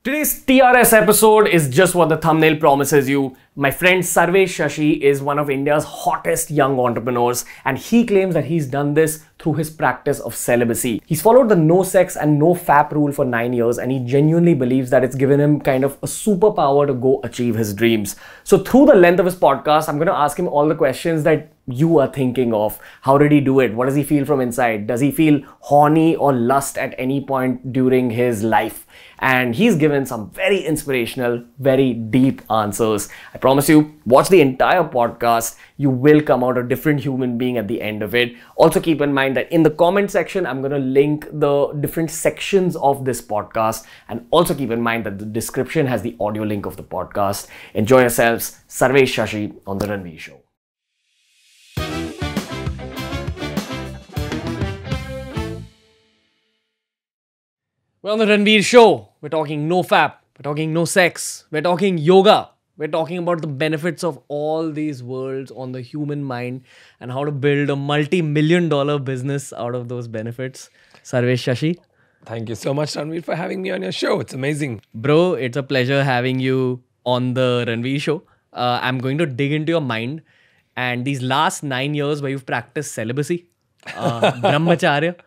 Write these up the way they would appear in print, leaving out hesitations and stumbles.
Today's TRS episode is just what the thumbnail promises you. My friend Sarvesh Shashi is one of India's hottest young entrepreneurs, and he claims that he's done this through his practice of celibacy. He's followed the no sex and no fap rule for 9 years, and he genuinely believes that it's given him kind of a superpower to go achieve his dreams. So through the length of his podcast, I'm going to ask him all the questions that you are thinking of. How did he do it? What does he feel from inside? Does he feel horny or lust at any point during his life? And he's given some very inspirational, very deep answers. I promise you, watch the entire podcast. You will come out a different human being at the end of it. Also keep in mind that in the comment section, I'm going to link the different sections of this podcast. And also keep in mind that the description has the audio link of the podcast. Enjoy yourselves. Sarvesh Shashi on The Ranveer Show. We're on The Ranveer Show. We're talking NoFap. We're talking no sex. We're talking yoga. We're talking about the benefits of all these worlds on the human mind and how to build a multi-million-dollar business out of those benefits. Sarvesh Shashi. Thank you so much, Ranveer, for having me on your show. It's amazing. Bro, it's a pleasure having you on The Ranveer Show. I'm going to dig into your mind and these last 9 years where you've practiced celibacy, brahmacharya,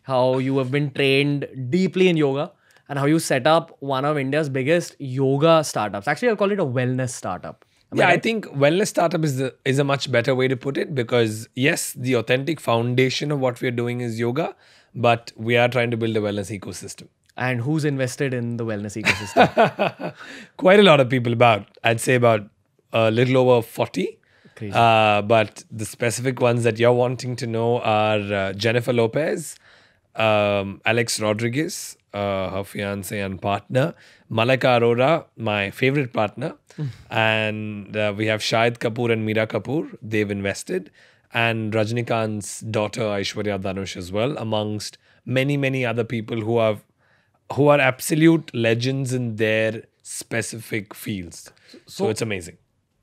how you have been trained deeply in yoga, and how you set up one of India's biggest yoga startups. Actually, I'll call it a wellness startup. I think wellness startup is a much better way to put it, because yes, the authentic foundation of what we're doing is yoga, but we are trying to build a wellness ecosystem. And who's invested in the wellness ecosystem? Quite a lot of people, I'd say about a little over 40. Crazy. But the specific ones that you're wanting to know are Jennifer Lopez, Alex Rodriguez, her fiance and partner, Malika Arora, my favorite partner, and we have Shahid Kapoor and Meera Kapoor. They've invested, and Rajnikant's daughter Aishwarya Dhanush as well, amongst many other people who are absolute legends in their specific fields. So it's amazing.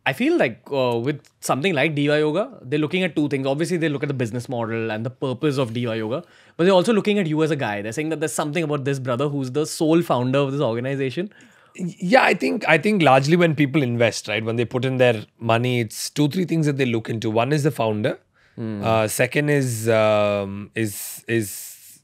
I feel like with something like DivaYoga, they're looking at two things. Obviously, they look at the business model and the purpose of DivaYoga, but they're also looking at you as a guy. They're saying that there's something about this brother who's the sole founder of this organization. Yeah, I think largely when people invest, right, when they put in their money, it's 2-3 things that they look into. One is the founder. Second is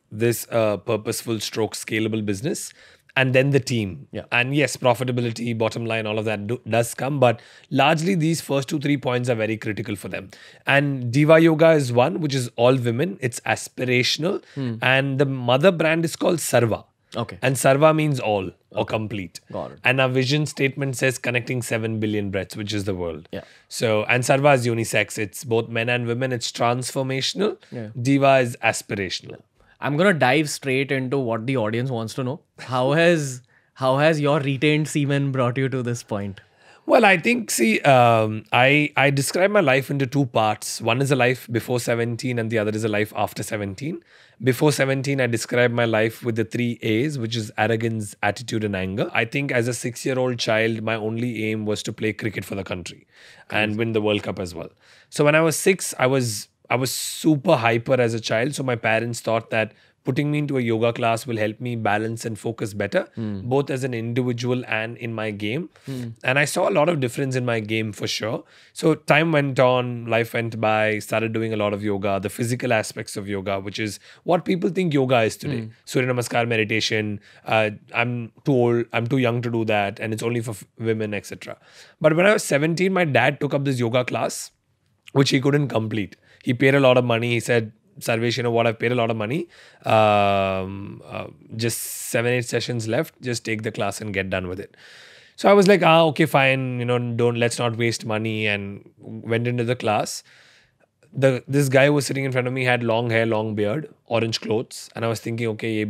this purposeful stroke scalable business. And then the team. Yeah. And yes, profitability, bottom line, all of that does come. But largely these first 2-3 points are very critical for them. And DivaYoga is one, which is all women. It's aspirational. And the mother brand is called Sarva. Okay. And Sarva means all or complete. Got it. And our vision statement says connecting 7 billion breaths, which is the world. Yeah. So, and Sarva is unisex. It's both men and women. It's transformational. Yeah. Diva is aspirational. I'm going to dive straight into what the audience wants to know. How has your retained semen brought you to this point? Well, I think, I describe my life into 2 parts. One is a life before 17 and the other is a life after 17. Before 17, I describe my life with the 3 A's, which is arrogance, attitude and anger. I think as a 6-year-old child, my only aim was to play cricket for the country and win the World Cup as well. So when I was 6, I was super hyper as a child. So my parents thought that putting me into a yoga class will help me balance and focus better, both as an individual and in my game. And I saw a lot of difference in my game for sure. So time went on, life went by, started doing a lot of yoga, the physical aspects of yoga, which is what people think yoga is today. Surya Namaskar meditation, I'm too old, I'm too young to do that, and it's only for women, etc. But when I was 17, my dad took up this yoga class, which he couldn't complete. He paid a lot of money. He said, Sarvesh, you know what, I've paid a lot of money. Just 7-8 sessions left. Just take the class and get done with it. So I was like, okay, fine. Let's not waste money, and went into the class. This guy who was sitting in front of me had long hair, long beard, orange clothes. And I was thinking, okay,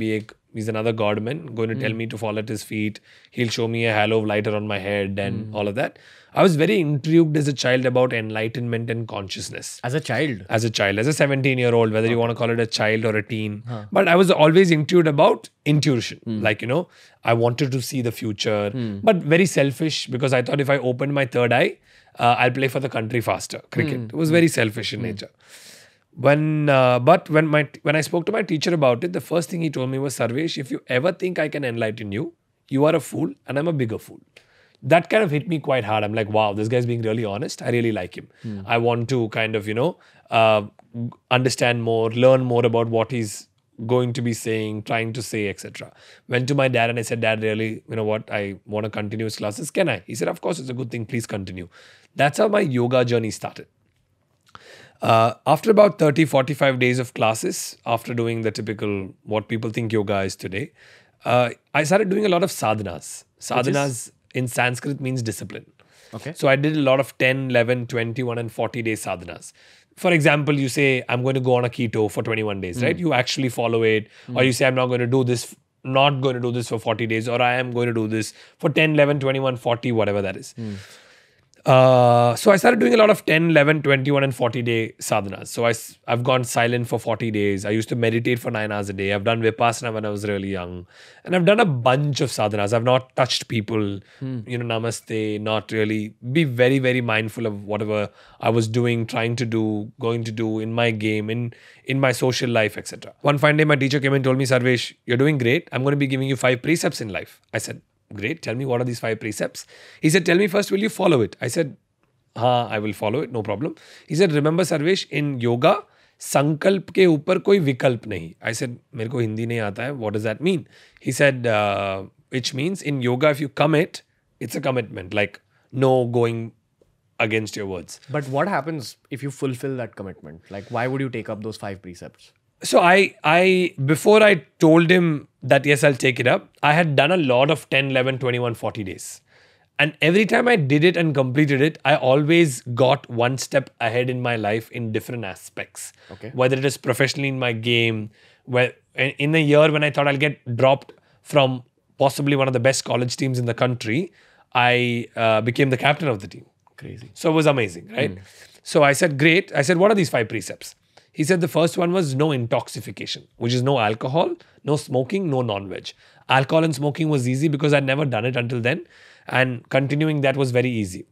he's another godman going to tell me to fall at his feet. He'll show me a halo of lighter on my head and all of that. I was very intrigued as a child about enlightenment and consciousness. As a child? As a child, as a 17-year-old, whether you want to call it a child or a teen. But I was always intrigued about intuition. Like, I wanted to see the future, but very selfish, because I thought if I opened my third eye, I'll play for the country faster. Cricket. It was very selfish in nature. When I spoke to my teacher about it, the first thing he told me was, Sarvesh, if you ever think I can enlighten you, you are a fool and I'm a bigger fool. That kind of hit me quite hard. I'm like, wow, this guy's being really honest. I really like him. I want to kind of, understand more, learn more about what he's going to be saying, trying to say, etc. Went to my dad and I said, Dad, really, you know what? I want to continue his classes. Can I? He said, of course, it's a good thing. Please continue. That's how my yoga journey started. After about 30, 45 days of classes, after doing the typical, what people think yoga is today, I started doing a lot of sadhanas. Sadhanas in Sanskrit means discipline. Okay. So I did a lot of 10, 11, 21 and 40 day sadhanas. For example, you say, I'm going to go on a keto for 21 days, right? You actually follow it. Or you say, I'm not going to do this for 40 days. Or I am going to do this for 10, 11, 21, 40, whatever that is. So I started doing a lot of 10, 11, 21 and 40 day sadhanas. So I've gone silent for 40 days. I used to meditate for 9 hours a day. I've done Vipassana when I was really young. And I've done a bunch of sadhanas. I've not touched people, namaste, not really. Be very, very mindful of whatever I was doing, trying to do, going to do in my game, in my social life, etc. One fine day, my teacher came and told me, Sarvesh, you're doing great. I'm going to be giving you 5 precepts in life. I said, great. Tell me, what are these 5 precepts? He said, tell me first, will you follow it? I said, I will follow it. No problem. He said, remember, Sarvesh, in yoga, sankalp ke upar koi vikalp nahi. I said, mere ko Hindi nahi aata hai. What does that mean? He said, which means in yoga, if you commit, it's a commitment. Like no going against your words. But what happens if you fulfill that commitment? Like, why would you take up those 5 precepts? So I before I told him that, yes, I'll take it up, I had done a lot of 10, 11, 21, 40 days. And every time I did it and completed it, I always got one step ahead in my life in different aspects. Okay. Whether it is professionally in my game, where in a year when I thought I'll get dropped from possibly one of the best college teams in the country, I became the captain of the team. Crazy. So it was amazing, right? So I said, great. I said, what are these 5 precepts? He said the first one was no intoxication, which is no alcohol, no smoking, no non-veg. Alcohol and smoking was easy because I'd never done it until then. And continuing that was very easy.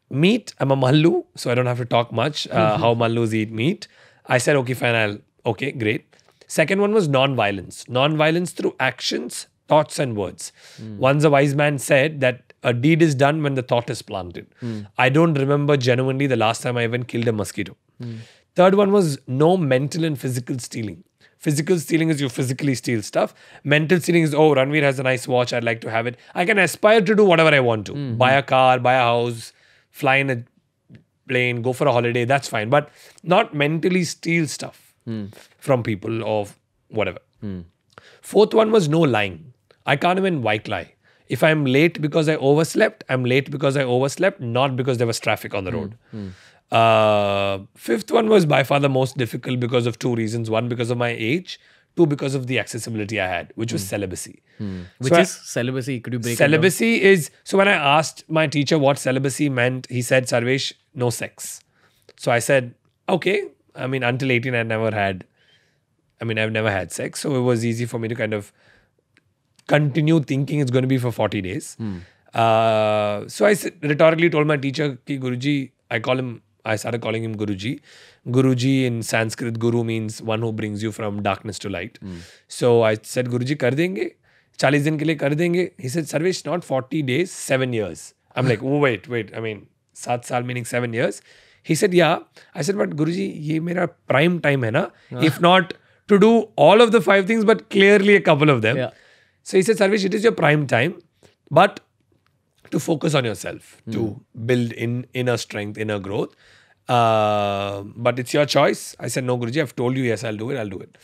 Meat, I'm a Mallu, so I don't have to talk much how Mallus eat meat. I said, okay, fine, okay, great. Second one was non-violence. Non-violence through actions, thoughts and words. Once a wise man said that a deed is done when the thought is planted. I don't remember genuinely the last time I even killed a mosquito. Third one was no mental and physical stealing. Physical stealing is you physically steal stuff. Mental stealing is, oh, Ranveer has a nice watch, I'd like to have it. I can aspire to do whatever I want to. Buy a car, buy a house, fly in a plane, go for a holiday, that's fine. But not mentally steal stuff from people or whatever. Fourth one was no lying. I can't even white lie. If I'm late because I overslept, I'm late because I overslept, not because there was traffic on the road. Fifth one was by far the most difficult because of 2 reasons. One, because of my age. 2, because of the accessibility I had, which was celibacy. Which is celibacy? Could you break celibacy it down? Is, so when I asked my teacher what celibacy meant, he said, Sarvesh, no sex. So I said, okay. I mean, until 18, I've never had sex. So it was easy for me to kind of continue thinking it's going to be for 40 days. So I rhetorically told my teacher, Ki Guruji, I started calling him Guruji. Guruji in Sanskrit, Guru means one who brings you from darkness to light. So I said, Guruji, kar denge? 40 din ke liye kar denge? He said, Sarvesh, not 40 days, 7 years. I'm like, oh, wait. I mean, 7 saal meaning 7 years. He said, yeah. I said, but Guruji, ye mera prime time hai na? If not to do all of the 5 things, but clearly a couple of them. Yeah. So he said, Sarvesh, it is your prime time, but to focus on yourself, to build inner strength, inner growth. But it's your choice. I said, no, Guruji, I've told you, yes, I'll do it.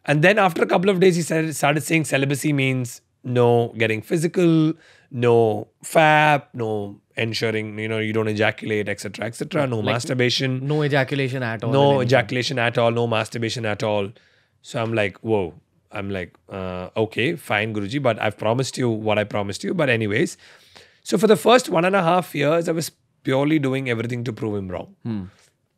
And then after a couple of days, he started saying celibacy means no getting physical, no fap, no ensuring, you don't ejaculate, etc., etc. No masturbation. No ejaculation at all. No ejaculation at all. No masturbation at all. So I'm like, whoa. I'm like, okay, fine, Guruji, but I've promised you what I promised you. But anyways, so for the first 1.5 years, I was purely doing everything to prove him wrong.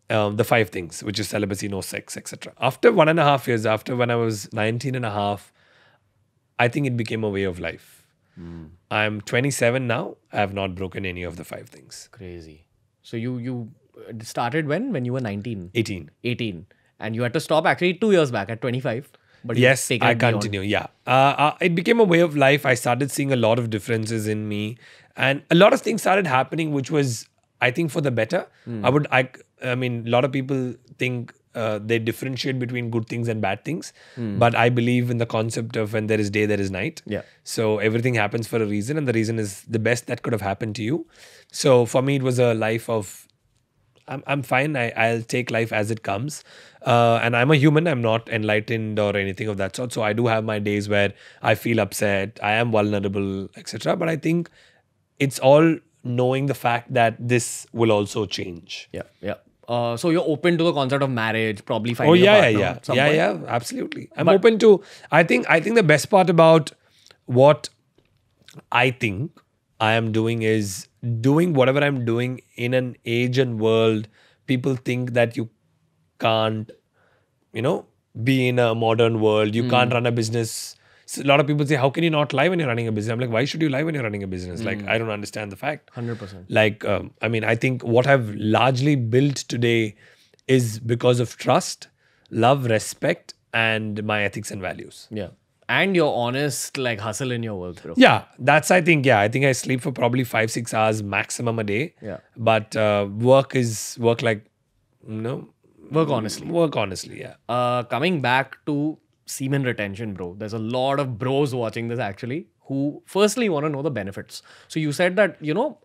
The 5 things, which is celibacy, no sex, etc. After 1.5 years, after when I was 19.5, I think it became a way of life. I'm 27 now. I have not broken any of the 5 things. Crazy. So you started when you were 19? 18. 18. And you had to stop actually 2 years back at 25. but you've yes, taken I it beyond. continue. Yeah. It became a way of life. I started seeing a lot of differences in me, and a lot of things started happening, which was, I think, for the better. I mean, a lot of people think they differentiate between good things and bad things, but I believe in the concept of when there is day, there is night. Yeah. So everything happens for a reason, and the reason is the best that could have happened to you. So for me, it was a life of, I'm fine. I'll take life as it comes. And I'm a human. I'm not enlightened or anything of that sort. So I do have my days where I feel upset. I am vulnerable, etc. But I think it's all knowing the fact that this will also change. Yeah, yeah. So you're open to the concept of marriage, probably finding a partner at some point? Yeah, absolutely. I'm open to, I think the best part about what I think I am doing is doing whatever I'm doing in an age and world. People think that you can't, be in a modern world. You can't run a business. So a lot of people say, how can you not lie when you're running a business? I'm like, why should you lie when you're running a business? Like, I don't understand the fact. 100%. Like, I mean, I think what I've largely built today is because of trust, love, respect, and my ethics and values. Yeah. And your honest, like, hustle in your work, bro. Yeah, that's, I think I sleep for probably 5-6 hours maximum a day. Yeah. But work like, Work honestly. Work honestly, yeah. Coming back to semen retention, bro. There's a lot of bros watching this actually who firstly want to know the benefits. So you said that,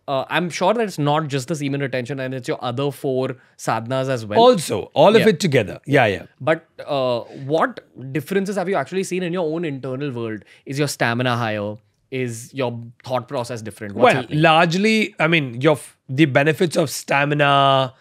I'm sure that it's not just the semen retention and it's your other 4 sadhanas as well. Also, all of it together. Yeah. But what differences have you actually seen in your own internal world? Is your stamina higher? Is your thought process different? Well, largely, I mean, the benefits of stamina,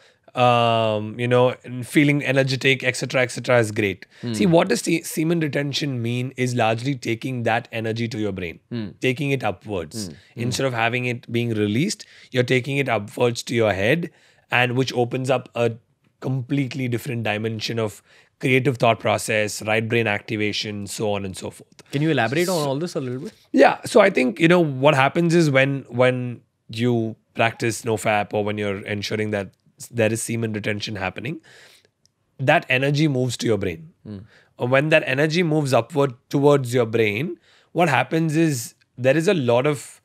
feeling energetic, etc., is great. See, what does semen retention mean is largely taking that energy to your brain, taking it upwards. Instead of having it being released, you're taking it upwards to your head, and which opens up a completely different dimension of creative thought process, right brain activation, so on and so forth. Can you elaborate on all this a little bit? Yeah. So I think, what happens is when you practice NoFap, or when you're ensuring that there is semen retention happening, that energy moves to your brain. When that energy moves upward towards your brain, what happens is there is a lot of,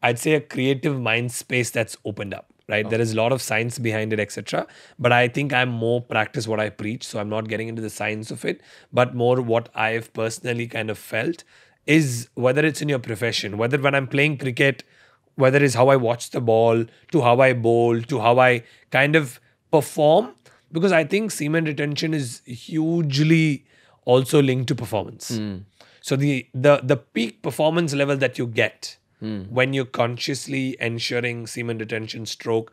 I'd say, a creative mind space that's opened up, right? There is a lot of science behind it, etc. But I think I'm more practice what I preach. So I'm not getting into the science of it, but more what I've personally kind of felt is, whether it's in your profession, whether when I'm playing cricket, whether it's how I watch the ball, to how I bowl, to how I kind of perform, because I think semen retention is hugely also linked to performance. So the peak performance level that you get when you're consciously ensuring semen retention stroke,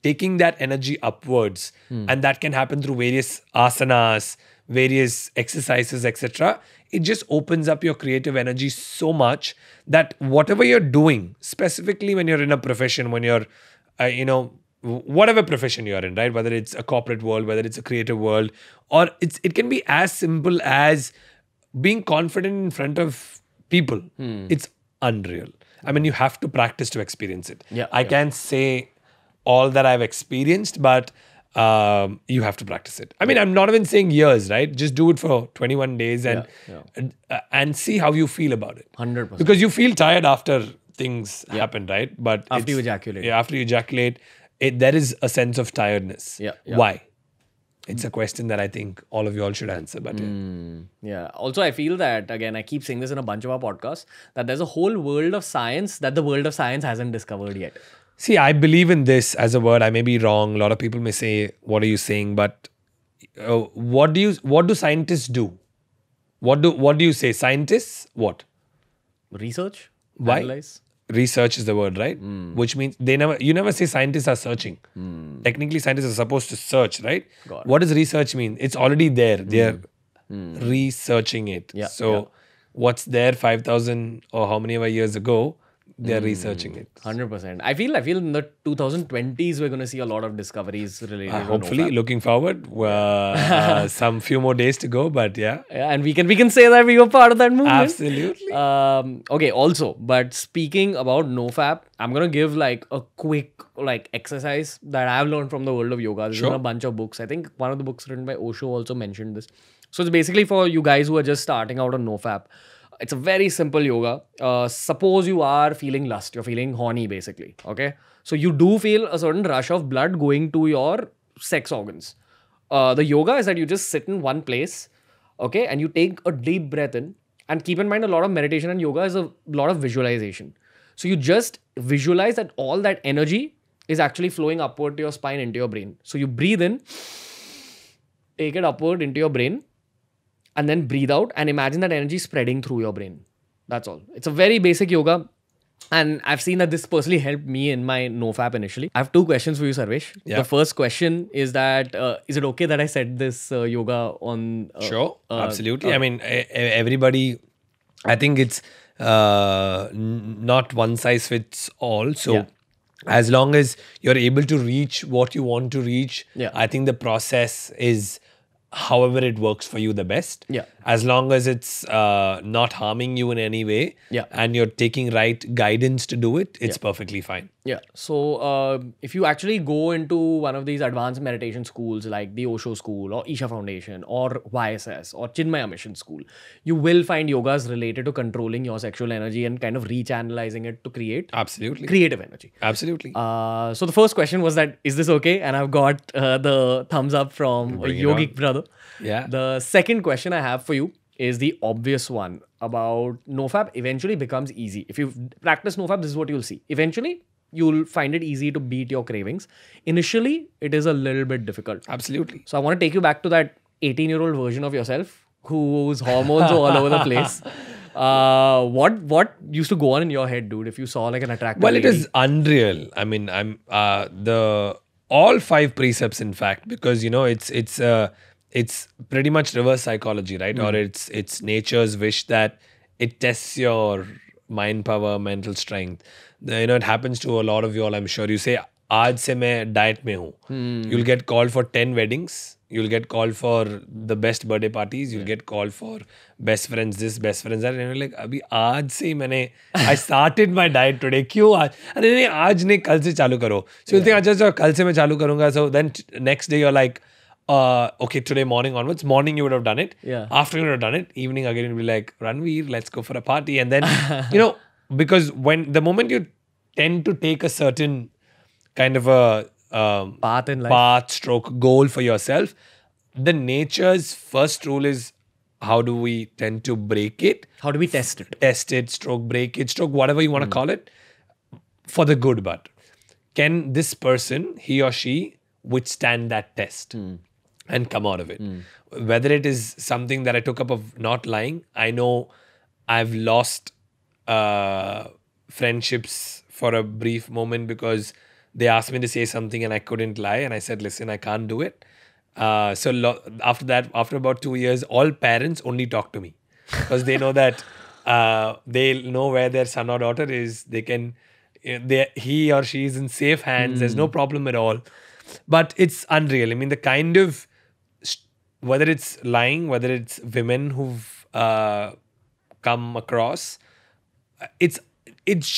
taking that energy upwards, and that can happen through various asanas, various exercises, etc. It just opens up your creative energy so much that whatever you're doing, specifically when you're in a profession, when you're, whatever profession you're in, right? Whether it's a corporate world, whether it's a creative world, or it can be as simple as being confident in front of people. It's unreal. I mean, you have to practice to experience it. I can't say all that I've experienced, but you have to practice it. I mean, I'm not even saying years, right? Just do it for 21 days and see how you feel about it. 100%. Because you feel tired after things happen, right? But after you ejaculate. Yeah, after you ejaculate, there is a sense of tiredness. Why? It's a question that I think all of you all should answer. But yeah. Also, I feel that, again, I keep saying this in a bunch of our podcasts, that there's a whole world of science that the world of science hasn't discovered yet. See, I believe in this as a word. I may be wrong. A lot of people may say, "What are you saying?" But what do scientists do? What do you say? Scientists what? Research. Why? Analyze. Research is the word, right? Which means you never say scientists are searching. Technically, scientists are supposed to search, right? What does research mean? It's already there. They're researching it. So what's there 5,000 or how many ever years ago? They're researching it. 100%. I feel in the 2020s we're going to see a lot of discoveries related to hopefully, NoFap. looking forward. Some few more days to go, but yeah. And we can say that we were part of that movement. Absolutely. Okay, also, but speaking about NoFap, I'm going to give like a quick exercise that I've learned from the world of yoga. This is in a bunch of books. I think one of the books written by Osho also mentioned this. So it's basically for you guys who are just starting out on NoFap. It's a very simple yoga. Suppose you are feeling lust, you're feeling horny basically. Okay. So you do feel a certain rush of blood going to your sex organs. The yoga is that you just sit in one place, okay, and you take a deep breath in. And keep in mind, a lot of meditation and yoga is a lot of visualization. So you just visualize that all that energy is actually flowing upward to your spine into your brain. So you breathe in, take it upward into your brain, and then breathe out and imagine that energy spreading through your brain. That's all. It's a very basic yoga. And I've seen that this personally helped me in my NoFap initially. I have two questions for you, Sarvesh. Yeah. The first question is that, is it okay that I said this yoga on... Sure, absolutely. I mean, everybody, I think it's not one size fits all. So as long as you're able to reach what you want to reach, I think the process is however it works for you the best. Yeah. As long as it's not harming you in any way and you're taking right guidance to do it, it's perfectly fine. Yeah. So if you actually go into one of these advanced meditation schools like the Osho School or Isha Foundation or YSS or Chinmaya Mission School, you will find yogas related to controlling your sexual energy and kind of rechannelizing it to create creative energy. Absolutely. So the first question was that, is this okay? And I've got the thumbs up from a yogic brother. Yeah. The second question I have for you is the obvious one about NoFap eventually becomes easy. If you practice NoFap, this is what you'll see. Eventually, you'll find it easy to beat your cravings. Initially, it is a little bit difficult. Absolutely. So I want to take you back to that 18-year-old version of yourself whose hormones are all over the place. What used to go on in your head, dude, if you saw like an attractive lady? It is unreal. I mean, I'm all 5 precepts, in fact, because it's pretty much reverse psychology, right? Or it's nature's wish that it tests your mind power, mental strength. It happens to a lot of you all. I'm sure you say, "Aaj se main diet mein hu." You'll get called for 10 weddings. You'll get called for the best birthday parties. You'll get called for best friends this, best friends that. And you're like, "Abhi aaj se I started my diet today. Kyun aaj?" And then aaj nahi, kal se chalu karo. So you'll think, "Acha, kal se main chalu karunga." So then next day you're like, okay, today morning onwards. Morning you would have done it. Yeah. Afternoon you would have done it. Evening again you'll be like, "Ranveer, let's go for a party." And then, because the moment you tend to take a certain kind of a path in life, stroke goal for yourself, the nature's first rule is, how do we tend to break it? How do we test it? Test it, stroke, break it, stroke, whatever you want to call it, for the good. But can this person, he or she, withstand that test and come out of it? Whether it is something that I took up of not lying, I know I've lost friendships for a brief moment because they asked me to say something and I couldn't lie, and I said, "Listen, I can't do it." After that, after about 2 years, all parents only talk to me because they know that they know where their son or daughter is. They can, he or she is in safe hands. There's no problem at all. But it's unreal. I mean, the kind of, whether it's lying, whether it's women who've come across, it's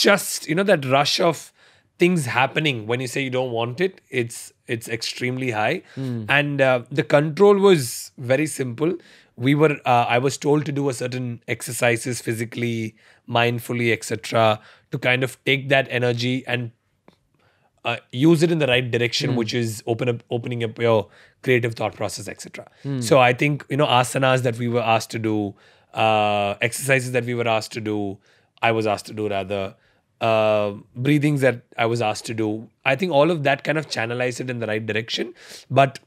just, that rush of things happening when you say you don't want it. It's extremely high. And the control was very simple. I was told to do a certain exercises physically, mindfully, etc., to kind of take that energy and use it in the right direction, which is opening up your creative thought process, etc. So I think, asanas that we were asked to do, exercises that we were asked to do, I was asked to do rather, breathings that I was asked to do, I think all of that kind of channelized it in the right direction. But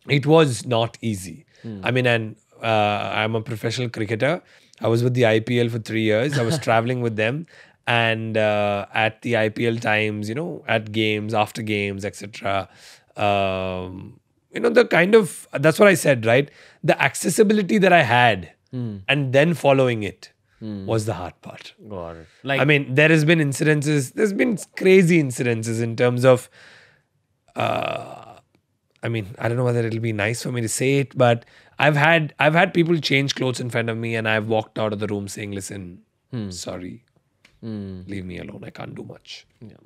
it was not easy. I mean, and I'm a professional cricketer. I was with the IPL for 3 years. I was traveling with them. And at the IPL times, at games, after games, etc. The kind of, that's what I said, right? The accessibility that I had and then following it was the hard part. Got it. I mean, there's been crazy incidences in terms of, I mean, I don't know whether it'll be nice for me to say it, but I've had people change clothes in front of me and I've walked out of the room saying, "Listen, sorry. Leave me alone. I can't do much." Yeah.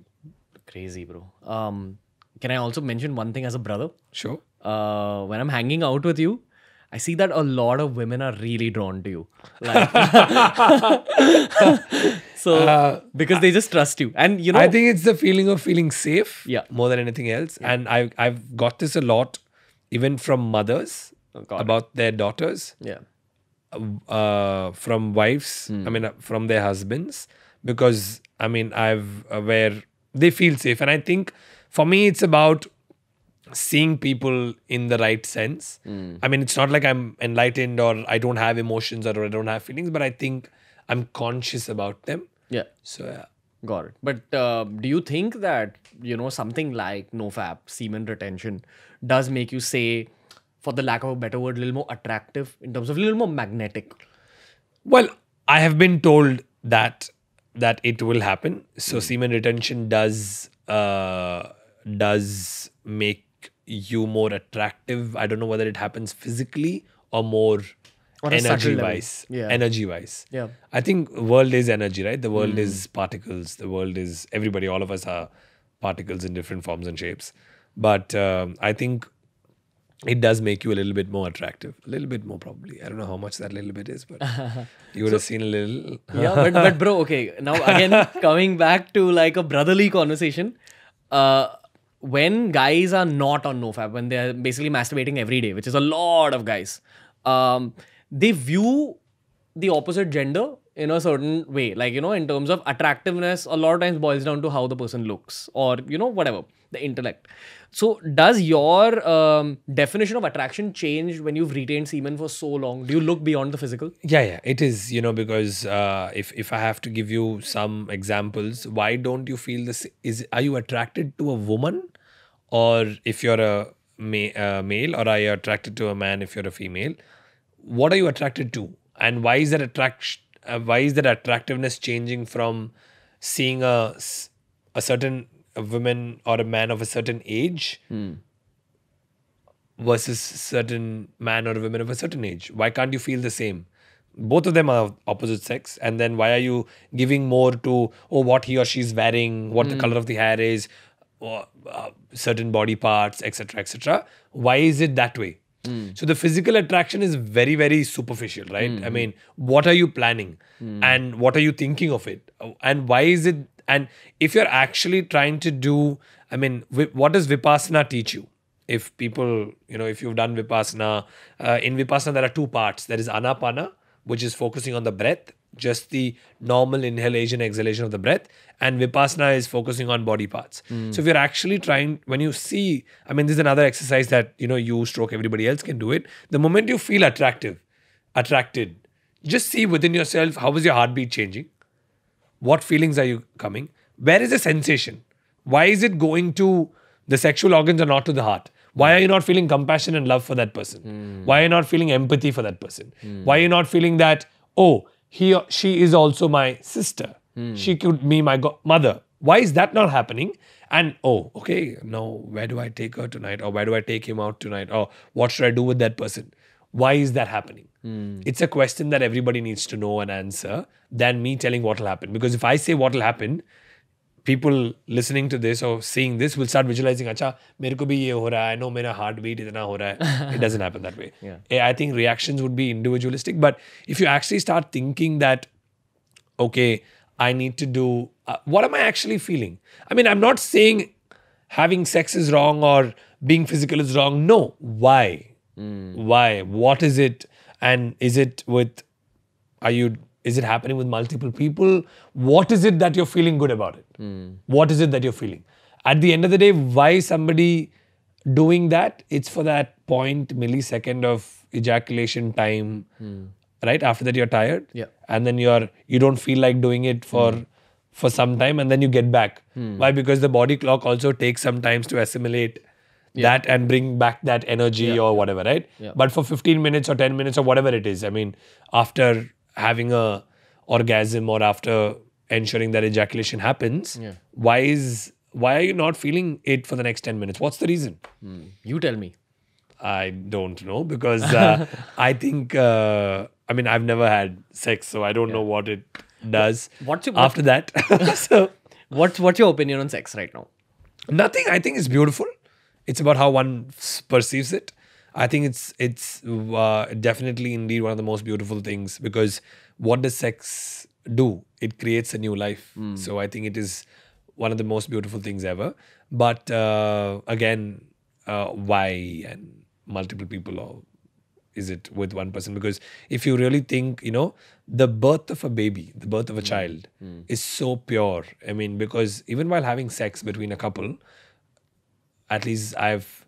Crazy, bro. Can I also mention one thing as a brother? Sure. When I'm hanging out with you, I see that a lot of women are really drawn to you. Like, so because they just trust you. And you know, I think it's the feeling of feeling safe Yeah. more than anything else. And I've got this a lot, even from mothers got it. about their daughters, yeah. from wives, I mean, from their husbands, because I mean, where they feel safe. And I think for me, it's about seeing people in the right sense. I mean, it's not like I'm enlightened or I don't have emotions or I don't have feelings, but I think I'm conscious about them. Yeah. So yeah. Got it. But do you think that, you know, something like NoFap, semen retention, does make you, say, for the lack of a better word, a little more attractive in terms of a little more magnetic? Well, I have been told that it will happen. So semen retention does make you more attractive. I don't know whether it happens physically or more On a subtle energy level. wise. Yeah. Energy wise. Yeah. I think world is energy, right? The world is particles. The world is everybody. All of us are particles in different forms and shapes. But I think it does make you a little bit more attractive. A little bit more, probably. I don't know how much that little bit is, but you would have seen a little. Yeah, but bro, okay. Now again, coming back to like a brotherly conversation, when guys are not on NoFap, when they're basically masturbating every day, which is a lot of guys, they view the opposite gender in a certain way. Like, you know, in terms of attractiveness, a lot of times boils down to how the person looks or, you know, whatever, the intellect. So does your definition of attraction change when you've retained semen for so long? Do you look beyond the physical? Yeah, it is, you know, because if I have to give you some examples, why don't you feel this? Are you attracted to a woman, or if you're a male, or are you attracted to a man if you're a female? What are you attracted to, and why is that attraction? Why is that attractiveness changing from seeing a certain woman or a man of a certain age versus certain man or a woman of a certain age? Why can't you feel the same? Both of them are opposite sex, and then why are you giving more to what he or she's wearing, what the color of the hair is, or, certain body parts, etc., etc.? Why is it that way? So the physical attraction is very, very superficial, right? I mean, what are you planning, and what are you thinking of it, and why is it? And if you're actually trying to do, I mean, what does Vipassana teach you? If people, you know, if you've done Vipassana, in Vipassana there are two parts. There is Anapana, which is focusing on the breath, just the normal inhalation, exhalation of the breath. And Vipassana is focusing on body parts. So if you're actually trying, when you see, I mean, this is another exercise that, you know, you stroke everybody else can do it. The moment you feel attracted, just see within yourself, how is your heartbeat changing? What feelings are you coming? Where is the sensation? Why is it going to the sexual organs or not to the heart? Why are you not feeling compassion and love for that person? Why are you not feeling empathy for that person? Why are you not feeling that, oh, he or she is also my sister? She could be my mother. Why is that not happening? And, oh, okay, now where do I take her tonight? Or where do I take him out tonight? Or what should I do with that person? Why is that happening? It's a question that everybody needs to know and answer than me telling what will happen. Because if I say what will happen, people listening to this or seeing this will start visualizing, acha, mere ko bhi ye ho raha hai, I know mera heartbeat itna ho raha hai. It doesn't happen that way. I think reactions would be individualistic. But if you actually start thinking that, okay, I need to do, what am I actually feeling? I mean, I'm not saying having sex is wrong or being physical is wrong. No. Why? Why? What is it? And is it happening with multiple people? What is it that you're feeling good about it? What is it that you're feeling? At the end of the day, why somebody doing that? It's for that millisecond of ejaculation time, right? After that, you're tired. Yeah. And then you don't feel like doing it for some time, and then you get back. Why? Because the body clock also takes some time to assimilate that and bring back that energy or whatever, right? But for 15 minutes or 10 minutes or whatever it is, I mean, after having a orgasm or after ensuring that ejaculation happens, why are you not feeling it for the next 10 minutes? What's the reason? You tell me. I don't know, because I think, I mean, I've never had sex, so I don't know what it does after that. So, what's your opinion on sex right now? Nothing. I think it's beautiful. It's about how one perceives it. I think it's definitely indeed one of the most beautiful things, because what does sex do? It creates a new life. So I think it is one of the most beautiful things ever. But again, why and multiple people, or is it with one person? Because if you really think, the birth of a baby, the birth of a child is so pure. I mean, because even while having sex between a couple, at least I've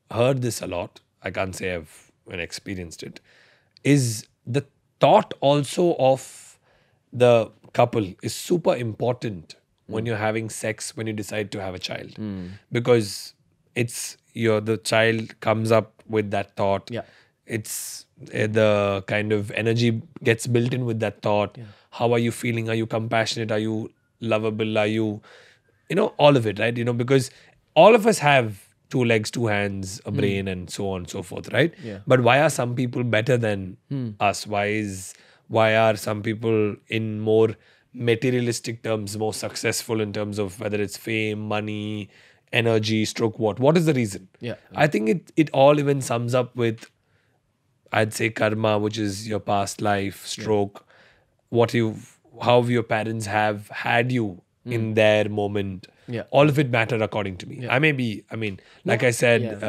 heard this a lot, I can't say I've experienced it, is the thought also of the couple is super important when you're having sex, when you decide to have a child. Because it's the child comes up with that thought. Yeah. It's the kind of energy gets built in with that thought. How are you feeling? Are you compassionate? Are you lovable? Are you, all of it, right? Because all of us have two legs, two hands, a brain, and so on and so forth, right? Yeah. But why are some people better than us? Why are some people in more materialistic terms more successful in terms of whether it's fame, money, energy, stroke what? What is the reason? Yeah. I think it all even sums up with, I'd say, karma, which is your past life, stroke, how your parents have had you in their moment. Yeah. All of it matter according to me. Yeah. Like I said,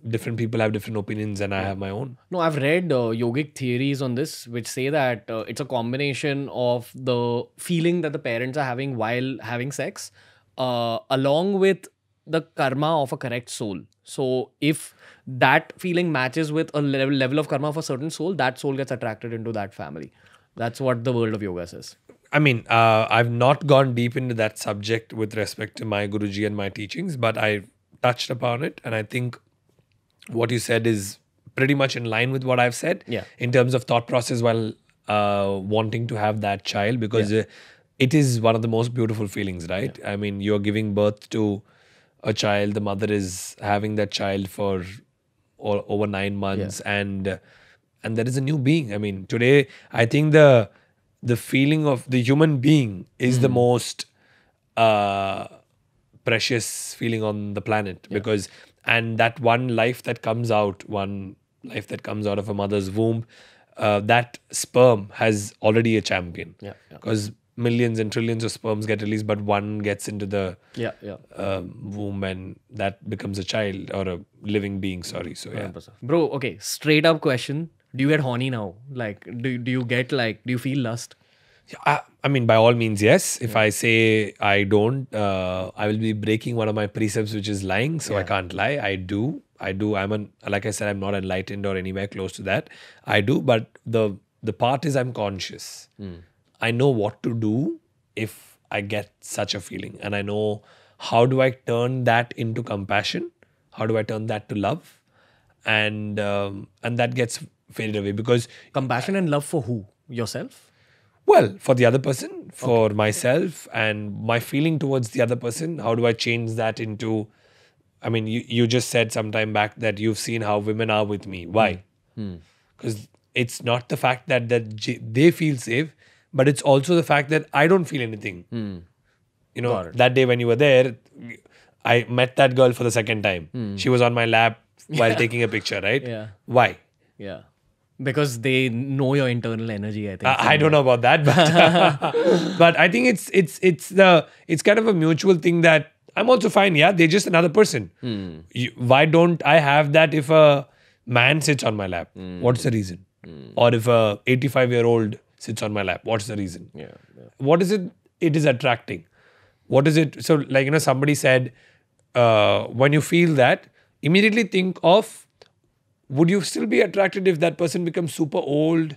different people have different opinions, and I have my own. No, I've read yogic theories on this, which say that it's a combination of the feeling that the parents are having while having sex, along with the karma of a correct soul. So if that feeling matches with a level of karma of a certain soul, that soul gets attracted into that family. That's what the world of yoga says. I've not gone deep into that subject with respect to my Guruji and my teachings, but I touched upon it, and I think what you said is pretty much in line with what I've said. Yeah. In terms of thought process while wanting to have that child, because it is one of the most beautiful feelings, right? I mean, you're giving birth to a child, the mother is having that child for over 9 months, and there is a new being. I mean, today, I think the feeling of the human being is the most precious feeling on the planet, because and that one life that comes out of a mother's womb, that sperm has already a champion. Because millions and trillions of sperms get released, but one gets into the womb, and that becomes a child or a living being. Sorry. So yeah. 100%. Bro, okay, straight up question. Do you get horny now? Like, do you feel lust? I mean, by all means, yes. If I say I don't, I will be breaking one of my precepts, which is lying. So I can't lie. I do. Like I said, I'm not enlightened or anywhere close to that. I do. But the part is I'm conscious. I know what to do if I get such a feeling. And I know how do I turn that into compassion? How do I turn that to love? And that gets faded away, because Compassion and love for who? Yourself? well, for the other person, for myself, and my feeling towards the other person, how do I change that into... I mean, you just said some time back that you've seen how women are with me. Why? Because it's not the fact that they feel safe, but it's also the fact that I don't feel anything. You know, that day when you were there, I met that girl for the second time. She was on my lap while taking a picture, right? Yeah. Why? Yeah. Because they know your internal energy, I think. I don't know about that, but but I think it's kind of a mutual thing that I'm also fine. Yeah, they're just another person. Why don't I have that if a man sits on my lap? What's the reason? Or if a 85-year-old sits on my lap, what's the reason? Yeah. What is it? It is attracting. What is it? So, like, somebody said, when you feel that, immediately think of, would you still be attracted if that person becomes super old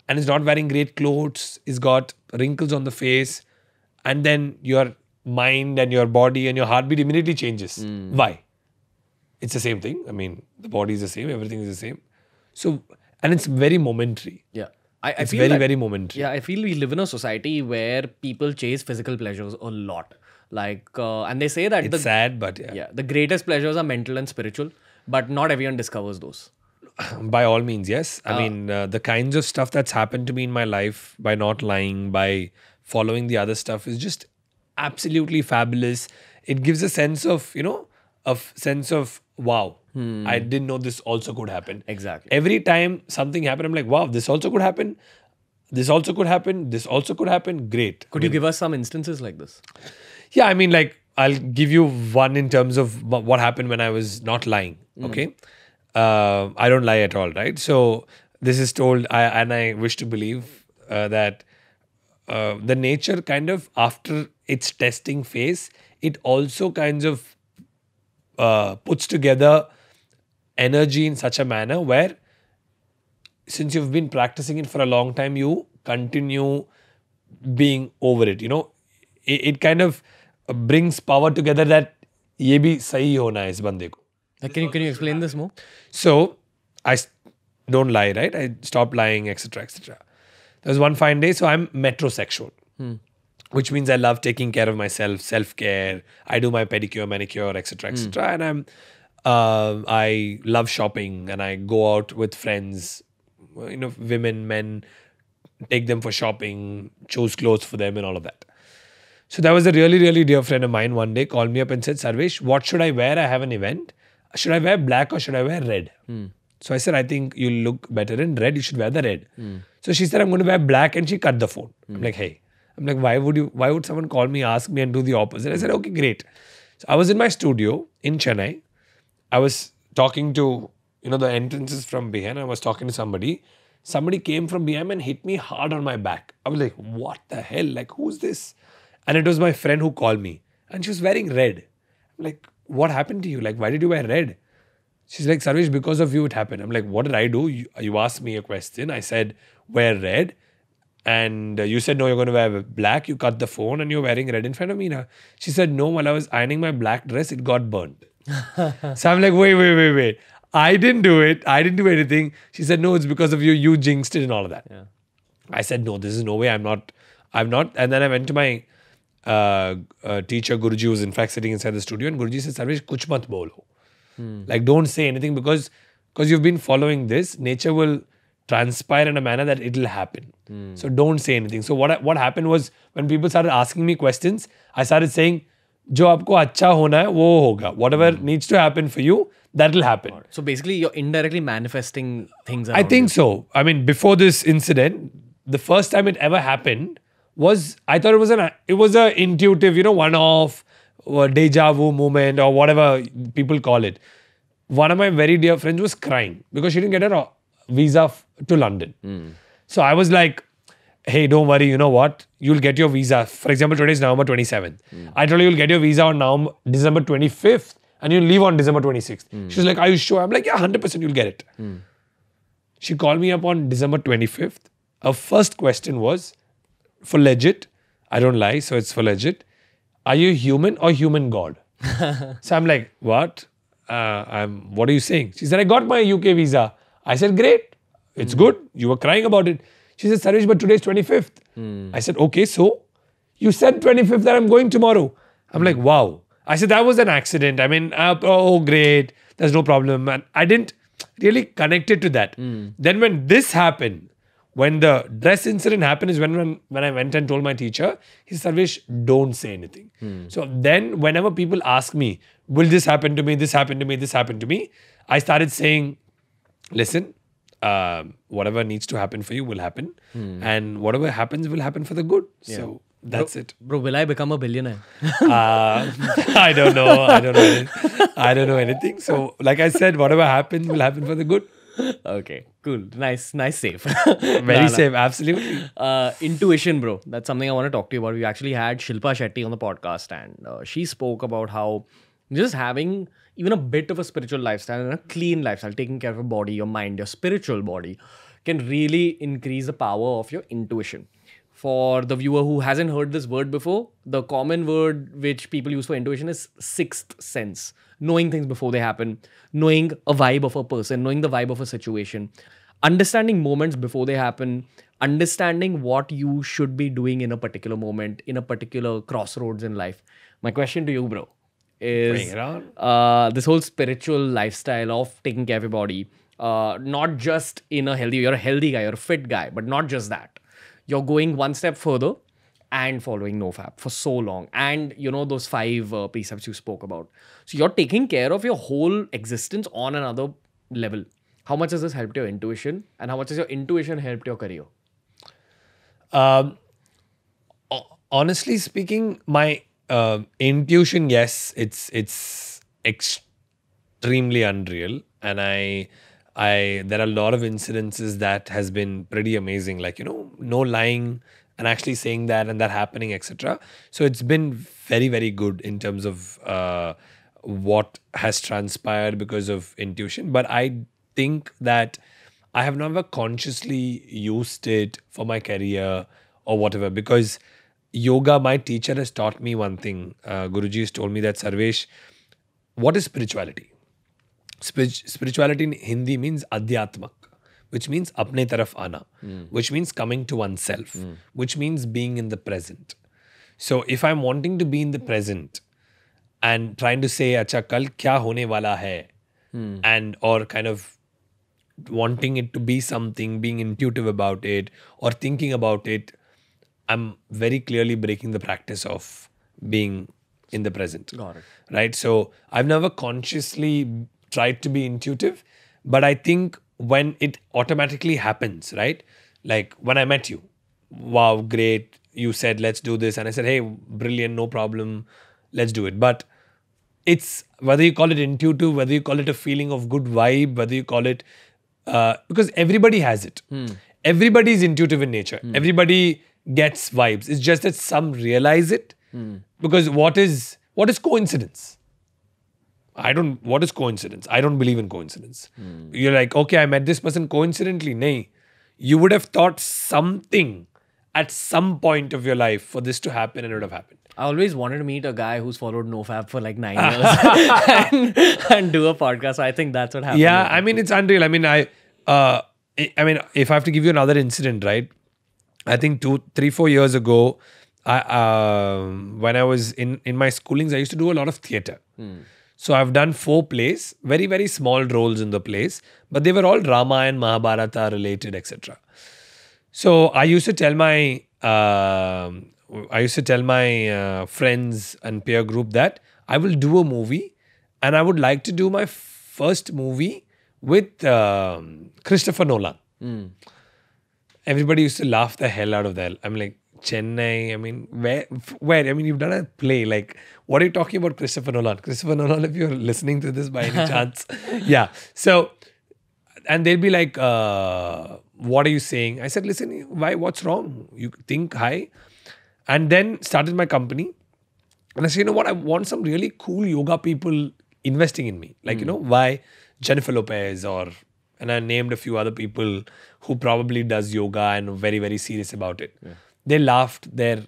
and is not wearing great clothes, is got wrinkles on the face, and then your mind and your body and your heartbeat immediately changes? Why? It's the same thing. I mean, the body is the same, everything is the same. So, and it's very momentary. Yeah. It's very momentary. Yeah, I feel we live in a society where people chase physical pleasures a lot. Like, and they say that It's sad, but yeah, the greatest pleasures are mental and spiritual, but not everyone discovers those. By all means, yes. I mean, the kinds of stuff that's happened to me in my life by not lying, by following the other stuff is just absolutely fabulous. It gives a sense of, wow, I didn't know this also could happen. Exactly. Every time something happened, I'm like, wow, this also could happen. This also could happen. This also could happen. Great. Could you give us some instances like this? Yeah, I mean, like, I'll give you one in terms of what happened when I was not lying. Okay. I don't lie at all, right? So this is told, and I wish to believe that the nature kind of, after its testing phase, it also kinds of puts together energy in such a manner where, since you've been practicing it for a long time, you continue being over it. You know, it kind of brings power together that ye bhi sahi hona hai is bande ko. Can you explain this more? So I don't lie, right? I stopped lying, etc., etc. There was one fine day, so I'm metrosexual, which means I love taking care of myself, self-care. I do my pedicure, manicure, etc., etc. And I love shopping, and I go out with friends, you know, women, men, take them for shopping, choose clothes for them, and all of that. So that was a really, really dear friend of mine one day called me up and said, Sarvesh, what should I wear? I have an event. Should I wear black or should I wear red? So I said, I think you look better in red. You should wear the red. So she said, I'm going to wear black, and she cut the phone. I'm like, hey. I'm like, why would someone call me, ask me, and do the opposite? I said, okay, great. So I was in my studio in Chennai. I was talking to, you know, the entrances from behind. I was talking to somebody. Somebody came from behind and hit me hard on my back. I was like, what the hell? Like, who's this? And it was my friend who called me. And she was wearing red. I'm like, what happened to you? Like, why did you wear red? She's like, Sarvesh, because of you it happened. I'm like, what did I do? You asked me a question. I said, wear red. And you said, no, you're going to wear black. You cut the phone and you're wearing red in front of me now. She said, no, while I was ironing my black dress, it got burnt. So I'm like, wait. I didn't do it. I didn't do anything. She said, no, it's because of you. You jinxed it and all of that. Yeah. I said, no, this is no way. I'm not. And then I went to my teacher, Guruji, who was in fact sitting inside the studio. And Guruji said, Sarvesh, kuch mat bolo. Like, don't say anything because you've been following this. Nature will transpire in a manner that it'll happen. So don't say anything. So what happened was, when people started asking me questions, I started saying, jo aapko acha hona hai, wo hoga. Whatever needs to happen for you, that'll happen. So basically, you're indirectly manifesting things. I think so. I mean, before this incident, the first time it ever happened was, I thought it was a intuitive, you know, one-off or deja vu moment or whatever people call it. One of my very dear friends was crying because she didn't get her visa to London. So I was like, hey, don't worry, you know what? You'll get your visa. For example, today is November 27th. I told you you'll get your visa on December 25th and you'll leave on December 26th. She's like, are you sure? I'm like, yeah, 100% you'll get it. She called me up on December 25th. Her first question was, for legit, I don't lie, so it's for legit, are you human or human god? So I'm like, what? What are you saying? She said, I got my UK visa. I said, great. It's good. You were crying about it. She said, Sarvesh, but today's 25th. I said, okay, so you said 25th that I'm going tomorrow. I'm like, wow. I said, that was an accident. I mean, oh, great. There's no problem. And I didn't really connect it to that. Then when this happened, when the dress incident happened is when I went and told my teacher, he said, Sarvesh, don't say anything. So then whenever people ask me, will this happen to me, this happen to me, this happen to me, I started saying, listen, whatever needs to happen for you will happen. And whatever happens will happen for the good. Yeah. So that's it. Bro, will I become a billionaire? I don't know. I don't know anything. So like I said, whatever happens will happen for the good. Okay, cool. Nice save. Very safe, absolutely. Intuition, bro. That's something I want to talk to you about. We actually had Shilpa Shetty on the podcast and she spoke about how just having even a bit of a spiritual lifestyle and a clean lifestyle, taking care of your body, your mind, your spiritual body, can really increase the power of your intuition. For the viewer who hasn't heard this word before, the common word which people use for intuition is sixth sense. Knowing things before they happen, knowing a vibe of a person, knowing the vibe of a situation, understanding moments before they happen, understanding what you should be doing in a particular moment, in a particular crossroads in life. My question to you, bro, is this whole spiritual lifestyle of taking care of your body, not just in a healthy, you're a healthy guy, you're a fit guy, but not just that. You're going one step further and following NoFap for so long, and those 5 precepts you spoke about. So you're taking care of your whole existence on another level. How much has this helped your intuition, and how much has your intuition helped your career? Honestly speaking, my intuition, yes, it's extremely unreal, and I there are a lot of incidences that has been pretty amazing, like no lying and actually saying that and that happening, etc. So it's been very, very good in terms of what has transpired because of intuition. But I think that I have never consciously used it for my career or whatever, because yoga, my teacher has taught me one thing. Guruji has told me that, Sarvesh, what is spirituality? Spirituality in Hindi means adhyatmak, which means apne taraf ana, which means coming to oneself, which means being in the present. So if I'm wanting to be in the present and trying to say, acha, kal kya hone wala hai, and or kind of wanting it to be something, being intuitive about it or thinking about it, I'm very clearly breaking the practice of being in the present. Got it. Right? So I've never consciously tried to be intuitive, but I think when it automatically happens, right? Like when I met you, wow, great. You said, let's do this. And I said, hey, brilliant, no problem. Let's do it. But it's whether you call it intuitive, whether you call it a feeling of good vibe, whether you call it, because everybody has it. Everybody is intuitive in nature. Everybody gets vibes. It's just that some realize it. Because what is coincidence? What is coincidence? I don't believe in coincidence. You're like, okay, I met this person coincidentally. Nay. You would have thought something at some point of your life for this to happen, and it would have happened. I always wanted to meet a guy who's followed NoFap for like 9 years and do a podcast. So I think that's what happened. Yeah, I mean, it's unreal. I mean, if I have to give you another incident, right? I think 2, 3, 4 years ago, when I was in my schoolings, I used to do a lot of theatre. So I've done 4 plays, very, very small roles in the plays, but they were all Ramayana, Mahabharata related, etc. So I used to tell my friends and peer group that I will do a movie, and I would like to do my first movie with Christopher Nolan. Everybody used to laugh the hell out of that. I'm like, Chennai, I mean, where? I mean, you've done a play. Like, what are you talking about, Christopher Nolan? Christopher Nolan, if you're listening to this by any chance. Yeah. So, and they'll be like, what are you saying? I said, listen, why? What's wrong? You think high. And then started my company. And I said, you know what? I want some really cool yoga people investing in me. Like, why Jennifer Lopez and I named a few other people who probably does yoga and are very, very serious about it. Yeah. They laughed their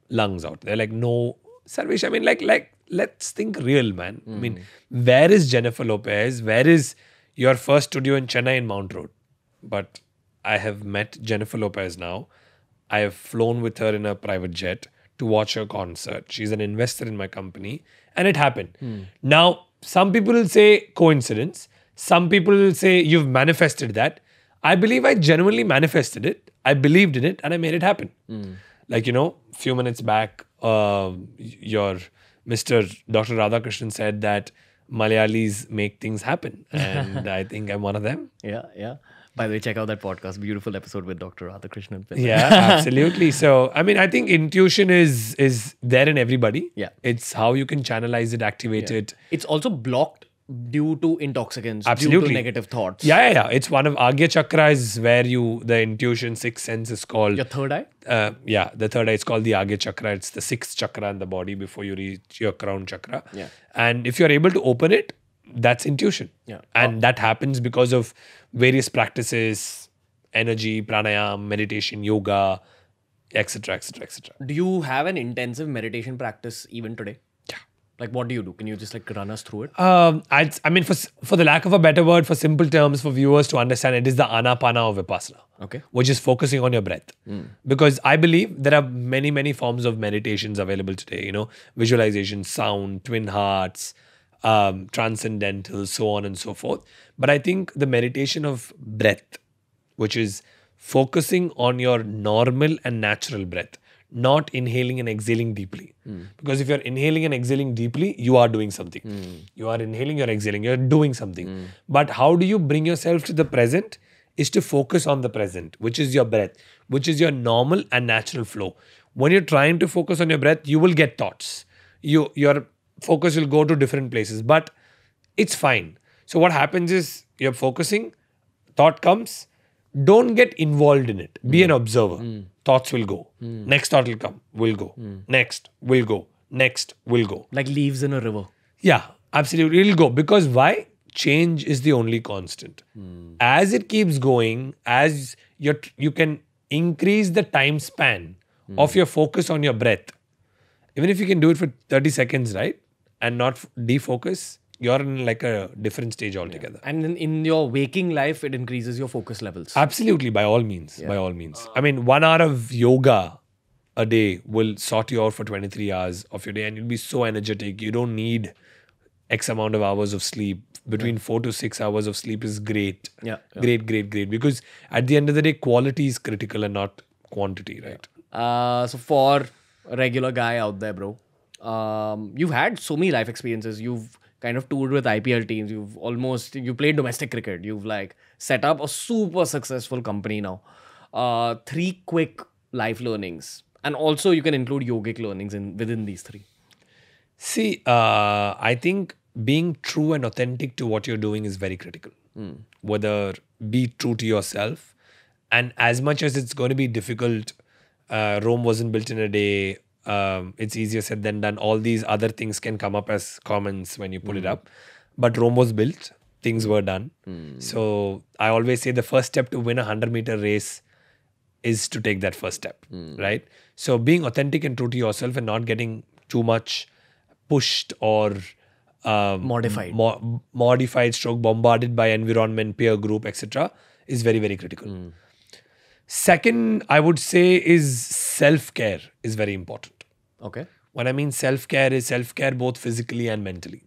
lungs out. They're like, no, Sarvesh, I mean, like, let's think real, man. I mean, where is Jennifer Lopez? Where is your first studio in Chennai in Mount Road? But I have met Jennifer Lopez now. I have flown with her in a private jet to watch her concert. She's an investor in my company. And it happened. Now, some people will say coincidence. Some people will say you've manifested that. I believe I genuinely manifested it. I believed in it and I made it happen. Like, few minutes back, your Mr. Dr. Radhakrishnan said that Malayalis make things happen. And I think I'm one of them. Yeah. By the way, check out that podcast. Beautiful episode with Dr. Radhakrishnan. Yeah, absolutely. So, I mean, I think intuition is there in everybody. Yeah. It's how you can channelize it, activate it. It's also blocked due to intoxicants, Absolutely. due to negative thoughts. Yeah. It's one of Agya Chakra is where the intuition, sixth sense is called. Your third eye? The third eye is called the Agya Chakra. It's the 6th chakra in the body before you reach your crown chakra. Yeah. And if you're able to open it, that's intuition. Yeah. And that happens because of various practices, energy, pranayam, meditation, yoga, etc., etc., etc. Do you have an intensive meditation practice even today? Yeah. Like, what do you do? Can you just run us through it? I mean, for the lack of a better word, for simple terms, for viewers to understand, it is the anapana of Vipassana. Okay. Which is focusing on your breath. Because I believe there are many, many forms of meditations available today. Visualization, sound, twin hearts, transcendental, so on and so forth. But I think the meditation of breath, which is focusing on your normal and natural breath, not inhaling and exhaling deeply. Because if you're inhaling and exhaling deeply, you are doing something. You are inhaling, you're exhaling, you're doing something. But how do you bring yourself to the present? Is to focus on the present, which is your breath, which is your normal and natural flow. When you're trying to focus on your breath, you will get thoughts. Your focus will go to different places, but it's fine. So what happens is you're focusing, thought comes, don't get involved in it. Be an observer. Thoughts will go. Next thought will come, will go. Next will go. Next will go. Like leaves in a river. Yeah, absolutely. It'll go. Because why? Change is the only constant. As it keeps going, as you can increase the time span of your focus on your breath. Even if you can do it for 30 seconds, right? And not defocus, you're in like a different stage altogether. And in your waking life, it increases your focus levels. Absolutely, by all means. By all means. I mean, 1 hour of yoga a day will sort you out for 23 hours of your day and you'll be so energetic. You don't need X amount of hours of sleep. Between 4 to 6 hours of sleep is great. Great. Because at the end of the day, quality is critical and not quantity, right? So for a regular guy out there, bro, you've had so many life experiences. You've kind of toured with IPL teams. You played domestic cricket. You've like set up a super successful company now. 3 quick life learnings. And also you can include yogic learnings within these 3. See, I think being true and authentic to what you're doing is very critical. Whether be true to yourself, and as much as it's going to be difficult, Rome wasn't built in a day. It's easier said than done. All these other things can come up as comments when you put it up. But Rome was built. Things were done. So I always say the first step to win a 100-meter race is to take that first step, right? So being authentic and true to yourself and not getting too much pushed or modified, stroke bombarded by environment, peer group, etc. is very, very critical. Second, I would say is self-care is very important. Okay. When I mean self-care is self-care both physically and mentally.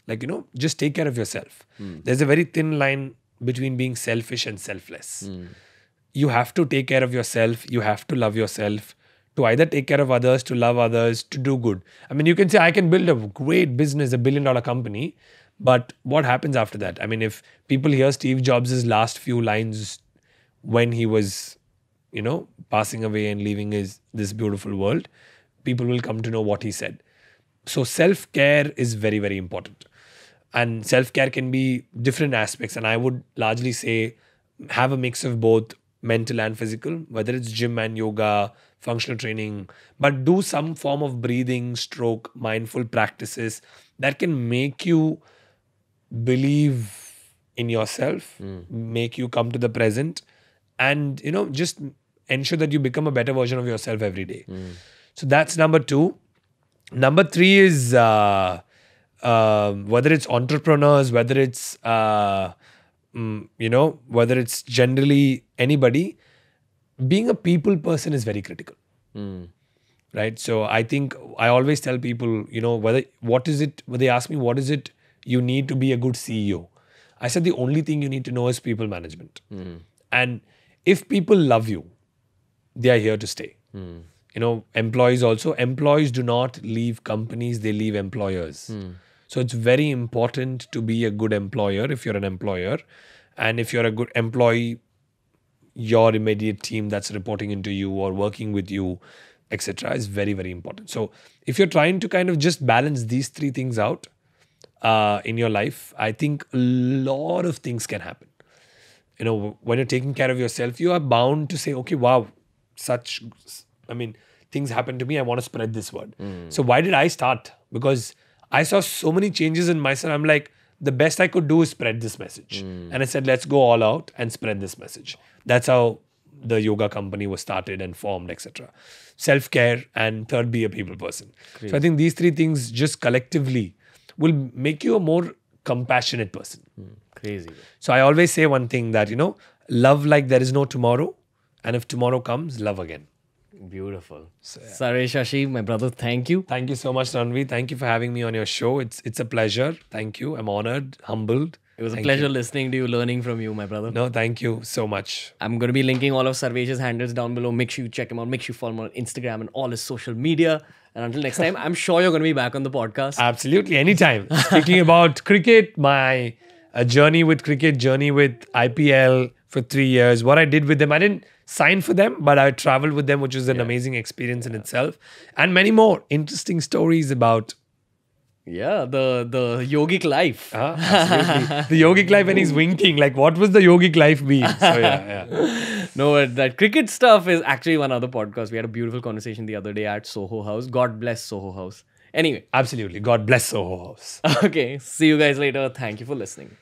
Like, just take care of yourself. There's a very thin line between being selfish and selfless. You have to take care of yourself. You have to love yourself to either take care of others, to love others, to do good. I mean, you can say, I can build a great business, a $1 billion company, but what happens after that? I mean, if people hear Steve Jobs' last few lines when he was, passing away and leaving this beautiful world, people will come to know what he said. So self-care is very, very important. And self-care can be different aspects. And I would largely say have a mix of both mental and physical, whether it's gym and yoga, functional training, but do some form of breathing, stroke, mindful practices that can make you believe in yourself, make you come to the present, and just ensure that you become a better version of yourself every day. So that's number 2. Number 3 is whether it's entrepreneurs, whether it's whether it's generally anybody, being a people person is very critical. Right? So I think I always tell people, when they ask me, what is it you need to be a good CEO? I said the only thing you need to know is people management. And if people love you, they are here to stay. Employees also. Employees do not leave companies, they leave employers. So it's very important to be a good employer if you're an employer. And if you're a good employee, your immediate team that's reporting into you or working with you, etc. is very, very important. So if you're trying to kind of just balance these 3 things out in your life, I think a lot of things can happen. When you're taking care of yourself, you are bound to say, okay, wow, things happen to me. I want to spread this word. So why did I start? Because I saw so many changes in myself. I'm like, the best I could do is spread this message. And I said, let's go all out and spread this message. That's how the yoga company was started and formed, etc. Self-care, and third, be a people person. Great. So I think these 3 things just collectively will make you a more compassionate person. Crazy. So I always say one thing that, love like there is no tomorrow. And if tomorrow comes, love again. Beautiful. So, yeah. Sarvesh Shashi, my brother, thank you. Thank you so much, Ranveer. Thank you for having me on your show. It's a pleasure. Thank you. I'm honored, humbled. It was a pleasure listening to you, learning from you, my brother. No, thank you so much. I'm going to be linking all of Sarvesh's handles down below. Make sure you check him out. Make sure you follow him on Instagram and all his social media. And until next time, I'm sure you're going to be back on the podcast. Absolutely, anytime. Speaking about cricket, my journey with cricket, journey with IPL for 3 years. What I did with them, I didn't sign for them, but I traveled with them, which was an amazing experience in itself. And many more interesting stories about the yogic life. Absolutely. The yogic life when he's winking. Like, what was the yogic life be? So, yeah. No, that cricket stuff is actually one other podcast. We had a beautiful conversation the other day at Soho House. God bless Soho House. Anyway. Absolutely. God bless Soho House. Okay. See you guys later. Thank you for listening.